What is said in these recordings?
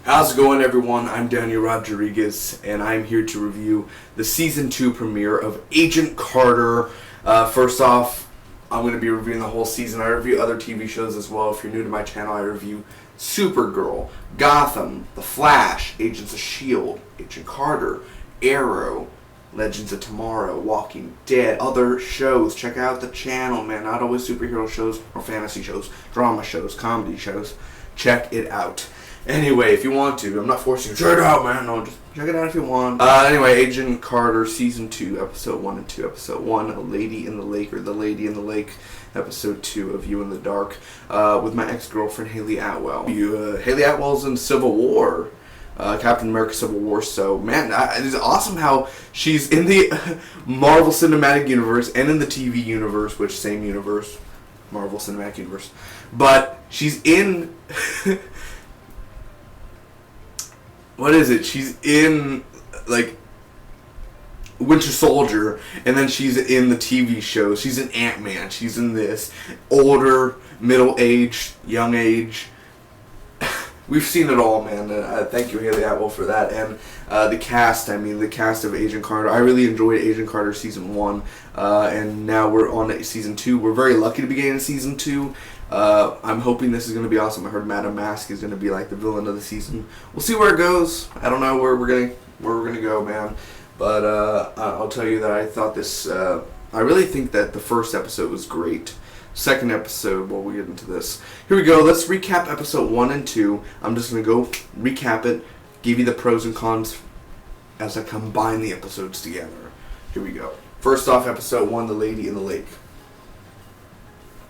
How's it going, everyone? I'm Daniel Rodriguez, and I'm here to review the Season 2 premiere of Agent Carter. First off, I'm going to be reviewing the whole season. I review other TV shows as well. If you're new to my channel, I review Supergirl, Gotham, The Flash, Agents of S.H.I.E.L.D, Agent Carter, Arrow, Legends of Tomorrow, Walking Dead, other shows. Check out the channel, man. Not always superhero shows or fantasy shows, drama shows, comedy shows. Check it out. Anyway, if you want to, I'm not forcing you to check it out, man. No, just check it out if you want. Anyway, Agent Carter, Season 2, Episode 1 and 2. Episode 1, A Lady in the Lake, or The Lady in the Lake. Episode 2, A View in the Dark, with my ex-girlfriend, Haley Atwell. Haley Atwell's in Civil War, Captain America Civil War, so, man, it's awesome how she's in the Marvel Cinematic Universe and in the TV universe, which, same universe, Marvel Cinematic Universe, but she's in... What is it? She's in, like, Winter Soldier, and then she's in the TV show. She's in Ant-Man. She's in this. Older, middle-aged, young age. We've seen it all, man. Thank you, Haley Atwell, for that. And the cast of Agent Carter. I really enjoyed Agent Carter Season 1, and now we're on Season 2. We're very lucky to be getting Season 2. I'm hoping this is going to be awesome. I heard Madame Mask is going to be like the villain of the season. We'll see where it goes. I don't know where we're gonna go, man. But I'll tell you that I thought this. I really think that the first episode was great. Second episode, well, we'll get into this. Here we go. Let's recap episode 1 and 2. I'm just going to go recap it, give you the pros and cons as I combine the episodes together. Here we go. First off, episode 1, The Lady in the Lake.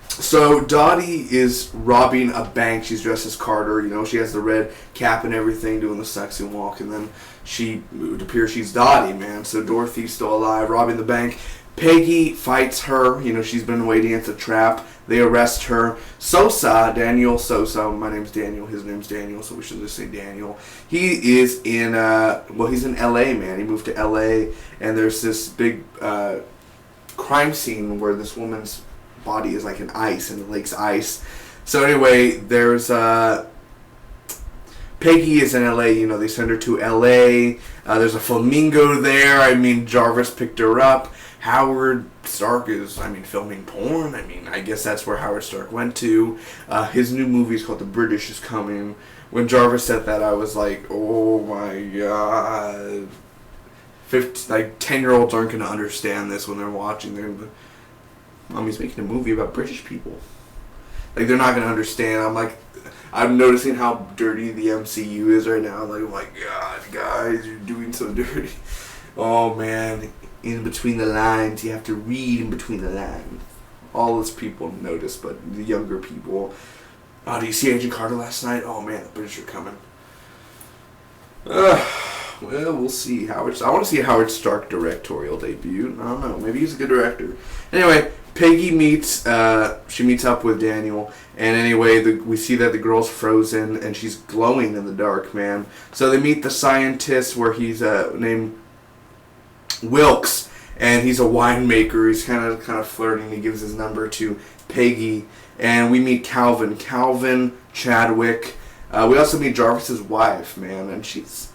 So Dottie is robbing a bank. She's dressed as Carter. You know, she has the red cap and everything, doing the sexy walk. And then it appears she's Dottie, man. So Dorothy's still alive, robbing the bank. Peggy fights her. You know, she's been waiting at the trap. They arrest her. Daniel Sosa. My name's Daniel. His name's Daniel, so we should just say Daniel. He is in, he's in L.A., man. He moved to L.A., and there's this big crime scene where this woman's body is like an ice, and the lake's ice. So anyway, there's Peggy is in LA. You know, they send her to LA. There's a flamingo there. I mean, Jarvis picked her up. Howard Stark is, filming porn. I guess that's where Howard Stark went to. His new movie is called The British is Coming. When Jarvis said that, I was like, oh my god. 10-year-olds aren't going to understand this when they're watching. Mommy's making a movie about British people. Like, they're not going to understand. I'm noticing how dirty the MCU is right now. Like, oh my god, guys, you're doing so dirty. Oh, man. In between the lines. You have to read in between the lines. All those people notice, but the younger people. Oh, do you see Agent Carter last night? Oh, man, the British are coming. Well, we'll see. I want to see Howard Stark directorial debut. I don't know. Maybe he's a good director. Anyway, Peggy meets up with Daniel, and anyway, we see that the girl's frozen, and she's glowing in the dark, man. So they meet the scientist, where he's named Wilkes, and he's a winemaker. He's kind of flirting. He gives his number to Peggy, and we meet Calvin Chadwick. We also meet Jarvis's wife, man, and she's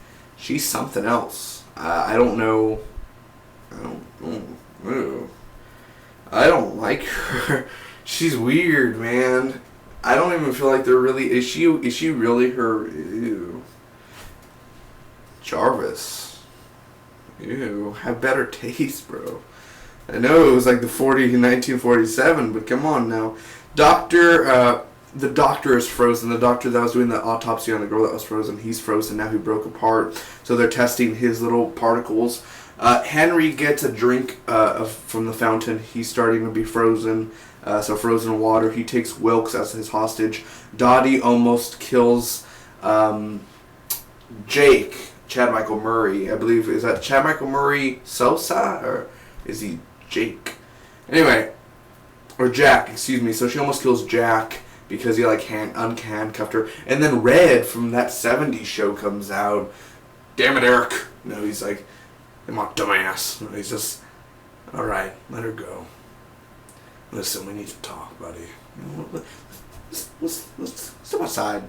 something else. I don't know. I don't like her. She's weird, man. I don't even feel like they're really... Is she really her... Ew. Jarvis. Ew. Have better taste, bro. I know it was like 1947, but come on now. The doctor is frozen. The doctor that was doing the autopsy on the girl that was frozen, he's frozen now. He broke apart. So they're testing his little particles. Henry gets a drink from the fountain. He's starting to be frozen. So frozen water. He takes Wilkes as his hostage. Dottie almost kills Jake, Chad Michael Murray. I believe, is that Chad Michael Murray Sosa? Or is he Jake. Anyway, or Jack, excuse me. So she almost kills Jack because he like unhandcuffed her. And then Red from that 70s show comes out. Damn it, Eric. No, he's like, I'm a dumbass. No, he's just, all right, let her go. Listen, we need to talk, buddy. You know, let's step outside.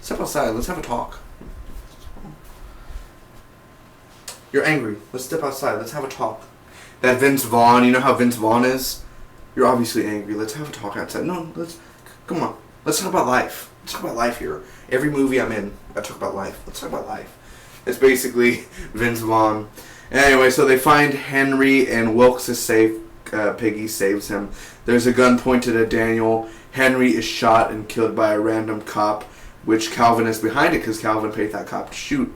Step outside. Let's have a talk. You're angry. Let's step outside. Let's have a talk. That Vince Vaughn, you know how Vince Vaughn is? You're obviously angry. Let's have a talk outside. No, come on. Let's talk about life. Let's talk about life here. Every movie I'm in, I talk about life. Let's talk about life. It's basically Vince Vaughn. Anyway, so they find Henry and Wilkes is safe. Peggy saves him. There's a gun pointed at Daniel. Henry is shot and killed by a random cop, which Calvin is behind it because Calvin paid that cop to shoot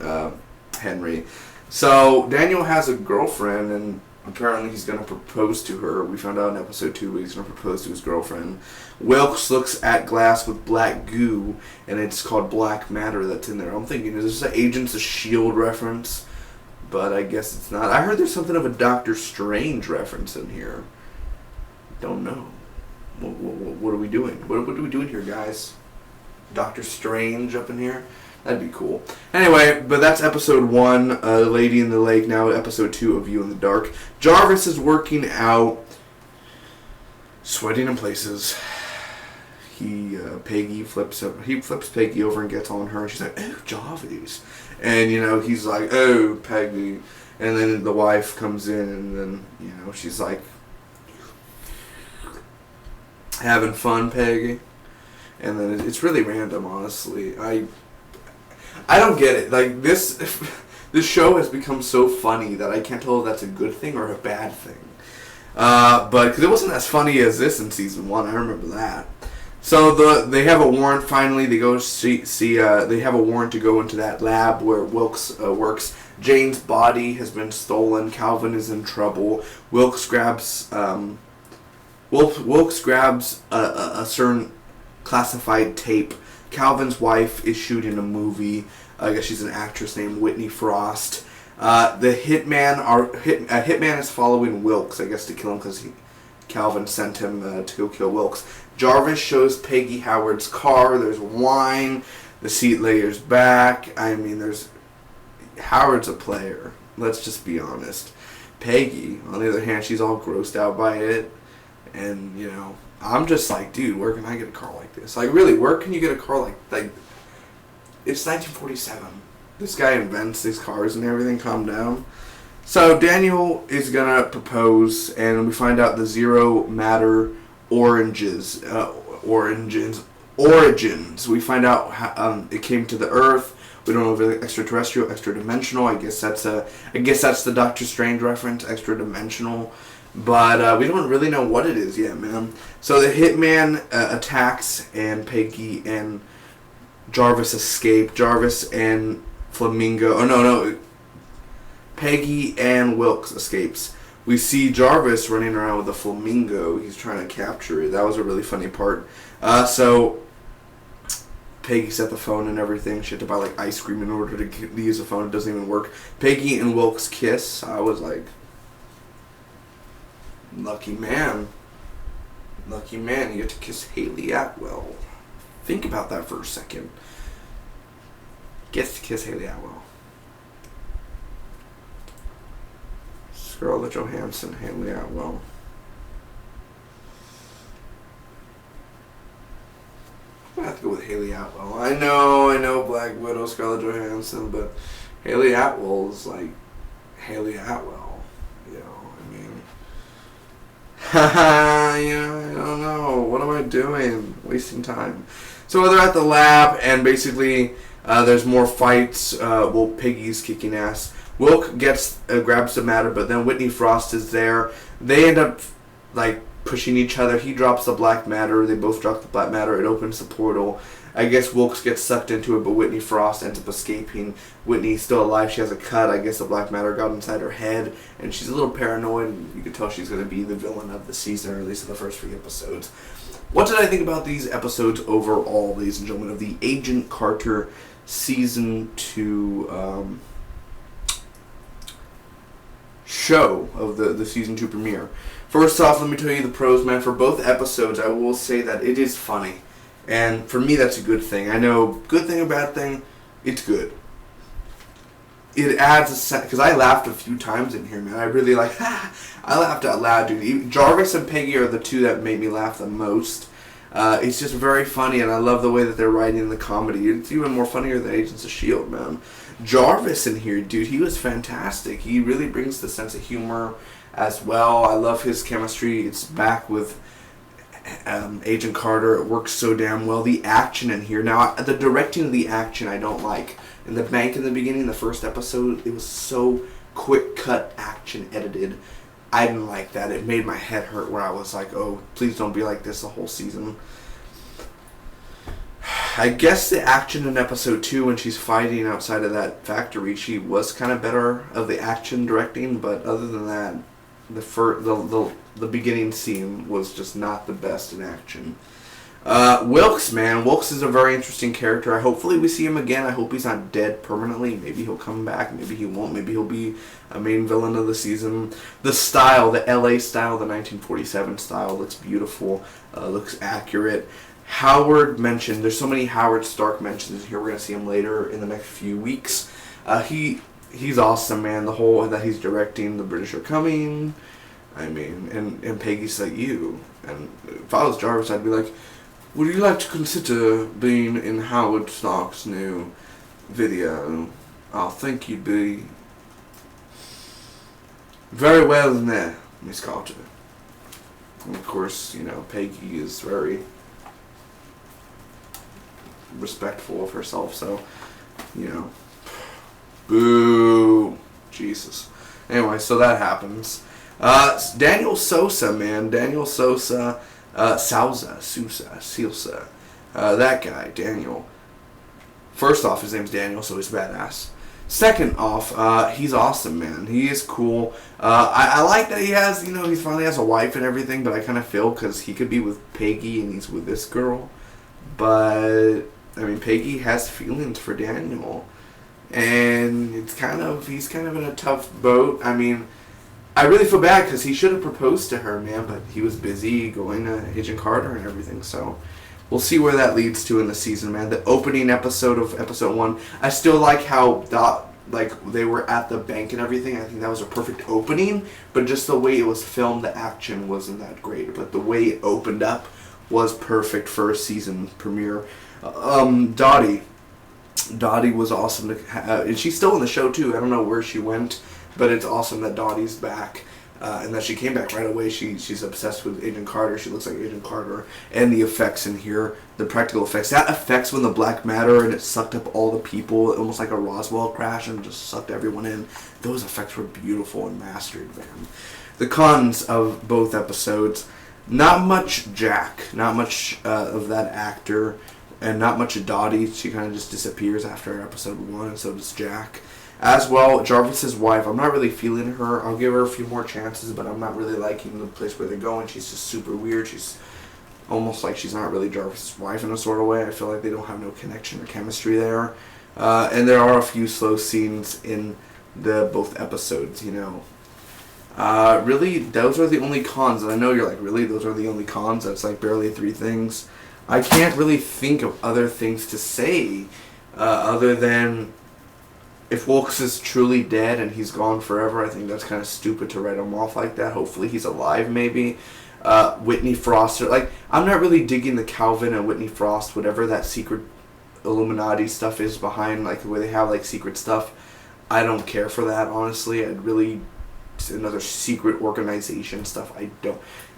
Henry. So Daniel has a girlfriend, and apparently he's going to propose to her. We found out in episode 2 he's going to propose to his girlfriend. Wilkes looks at glass with black goo, and it's called black matter that's in there. I'm thinking, is this an Agents of S.H.I.E.L.D. reference? But I guess it's not. I heard there's something of a Doctor Strange reference in here. Don't know. What are we doing? What are we doing here, guys? Doctor Strange up in here? That'd be cool. Anyway, but that's episode 1, Lady in the Lake. Now episode 2, A View in the Dark. Jarvis is working out, sweating in places. Peggy flips Peggy over and gets on her, and she's like, "Oh, Jarvis," and he's like, "Oh, Peggy," and then the wife comes in, and then she's like, "Having fun, Peggy," and then it's really random, honestly. I don't get it. Like this show has become so funny that I can't tell if that's a good thing or a bad thing. But because it wasn't as funny as this in season 1, I remember that. So they have a warrant. Finally, they go see. They have a warrant to go into that lab where Wilkes works. Jane's body has been stolen. Calvin is in trouble. Wilkes grabs a certain classified tape. Calvin's wife is shooting a movie. I guess she's an actress named Whitney Frost. The hitman is following Wilkes, I guess, to kill him because Calvin sent him to go kill Wilkes. Jarvis shows Peggy Howard's car. There's wine. The seat layer's back. I mean, Howard's a player. Let's just be honest. Peggy, on the other hand, she's all grossed out by it. And, I'm just like, dude, where can I get a car like this? Like, really, where can you get a car like it's 1947. This guy invents these cars and everything. Calm down. So Daniel is gonna propose, and we find out the zero matter origins. We find out how it came to the Earth. We don't know if it's extraterrestrial, extra-dimensional. I guess that's the Doctor Strange reference, extra-dimensional. But we don't really know what it is yet, man. So the hitman attacks, and Peggy and Jarvis escape. Jarvis and Flamingo. Oh, no. Peggy and Wilkes escapes. We see Jarvis running around with a flamingo. He's trying to capture it. That was a really funny part. So Peggy set the phone and everything. She had to buy ice cream in order to use the phone. It doesn't even work. Peggy and Wilkes kiss. I was like, lucky man. Lucky man. You get to kiss Haley Atwell. Think about that for a second. Gets to kiss Haley Atwell. Scarlett Johansson, Haley Atwell. I have to go with Haley Atwell. I know Black Widow, Scarlett Johansson, but Haley Atwell is like Haley Atwell. I don't know. What am I doing? Wasting time. So they're at the lab, and basically there's more fights. Peggy's kicking ass. Wilk grabs the matter, but then Whitney Frost is there. They end up pushing each other. He drops the black matter. They both drop the black matter. It opens the portal. I guess Wilkes gets sucked into it, but Whitney Frost ends up escaping. Whitney's still alive. She has a cut. I guess the black matter got inside her head, and she's a little paranoid. You can tell she's going to be the villain of the season, or at least of the first 3 episodes. What did I think about these episodes overall, ladies and gentlemen, of the Agent Carter Season 2 show of the season 2 premiere. First off, let me tell you the pros, man. For both episodes, I will say that it is funny. And for me, that's a good thing. I know, good thing or bad thing, it's good. It adds a sense, because I laughed a few times in here, man. I really I laughed out loud, dude. Jarvis and Peggy are the two that made me laugh the most. It's just very funny, and I love the way that they're writing the comedy. It's even more funnier than Agents of S.H.I.E.L.D, man. Jarvis in here, dude, he was fantastic. He really brings the sense of humor as well. I love his chemistry. It's back with Agent Carter. It works so damn well. The action in here. Now, the directing of the action I don't like. In the bank in the beginning, the first episode, it was so quick cut action edited. I didn't like that. It made my head hurt where I was like, oh, please don't be like this the whole season. I guess the action in episode 2 when she's fighting outside of that factory, she was kind of better of the action directing, but other than that, the beginning scene was just not the best in action. Wilkes, man. Wilkes is a very interesting character. Hopefully we see him again. I hope he's not dead permanently. Maybe he'll come back. Maybe he won't. Maybe he'll be a main villain of the season. The style, the LA style, the 1947 style looks beautiful. Looks accurate. Howard mentioned, there's so many Howard Stark mentions here. We're going to see him later in the next few weeks. He's awesome, man. The whole that he's directing The British Are Coming. I mean, and Peggy's like, you. And if I was Jarvis, I'd be like, would you like to consider being in Howard Stark's new video? I think you'd be very well in there, Miss Carter. And of course, you know, Peggy is very respectful of herself, so, you know, boo, Jesus. Anyway, so that happens. Daniel Sosa, man. Daniel Sosa. Sousa. That guy, Daniel. First off, his name's Daniel, so he's badass. Second off, he's awesome, man. He is cool. I like that he has, you know, he finally has a wife and everything, but I kind of feel because he could be with Peggy and he's with this girl. But, I mean, Peggy has feelings for Daniel. And he's kind of in a tough boat. I mean, I really feel bad because he should have proposed to her, man, but he was busy going to Agent Carter and everything, so we'll see where that leads to in the season, man. The opening episode of episode 1, I still like how they were at the bank and everything. I think that was a perfect opening, but just the way it was filmed, the action wasn't that great, but the way it opened up was perfect for a season premiere. Dottie was awesome, and she's still in the show too. I don't know where she went. But it's awesome that Dottie's back, and that she came back right away. She's obsessed with Agent Carter. She looks like Agent Carter. And the effects in here, the practical effects. That effects when the black matter and it sucked up all the people, almost like a Roswell crash, and just sucked everyone in. Those effects were beautiful and mastered, man. The cons of both episodes, not much Jack, not much of that actor, and not much of Dottie. She kind of just disappears after episode 1, and so does Jack. As well, Jarvis's wife, I'm not really feeling her. I'll give her a few more chances, but I'm not really liking the place where they're going. She's just super weird. She's almost like she's not really Jarvis's wife in a sort of way. I feel like they don't have no connection or chemistry there. And there are a few slow scenes in both episodes, you know. Really, those are the only cons. And I know you're like, really? Those are the only cons? That's like barely 3 things. I can't really think of other things to say other than if Wilkes is truly dead and he's gone forever, I think that's kind of stupid to write him off like that. Hopefully he's alive, maybe. Whitney Frost, I'm not really digging the Calvin and Whitney Frost, whatever that secret Illuminati stuff is behind, like where they have like secret stuff. I don't care for that, honestly. Another secret organization stuff.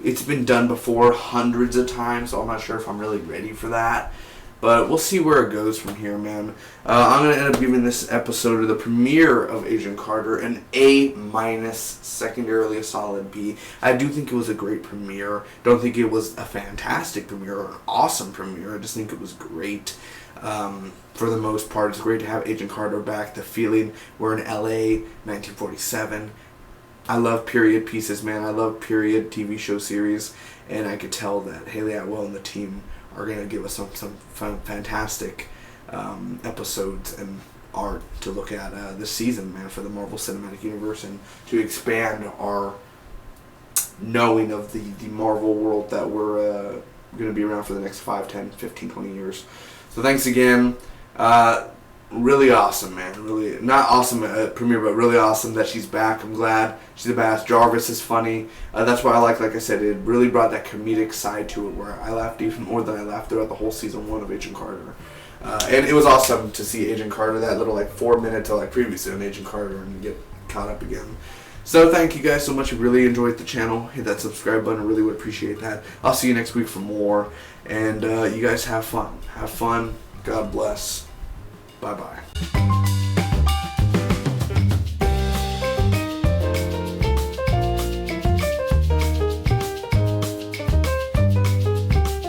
It's been done before hundreds of times, so I'm not sure if I'm really ready for that. But we'll see where it goes from here, man. I'm going to end up giving this episode of the premiere of Agent Carter an A-, secondarily a solid B. I do think it was a great premiere. Don't think it was a fantastic premiere or an awesome premiere. I just think it was great. For the most part, it's great to have Agent Carter back. The feeling we're in LA, 1947. I love period pieces, man. I love period TV show series. And I could tell that Haley Atwell and the team are going to give us some fantastic episodes and art to look at this season, man, for the Marvel Cinematic Universe, and to expand our knowing of the Marvel world that we're going to be around for the next 5, 10, 15, 20 years. So thanks again. Really awesome, man. Really, not awesome at premiere, but really awesome that she's back. I'm glad. She's the best. Jarvis is funny. That's why I like I said, it really brought that comedic side to it, where I laughed even more than I laughed throughout the whole season 1 of Agent Carter. And it was awesome to see Agent Carter, that little 4-minute to previously on Agent Carter, and get caught up again. So thank you guys so much. If you really enjoyed the channel, hit that subscribe button. I really would appreciate that. I'll see you next week for more. And you guys have fun. Have fun. God bless. Bye-bye.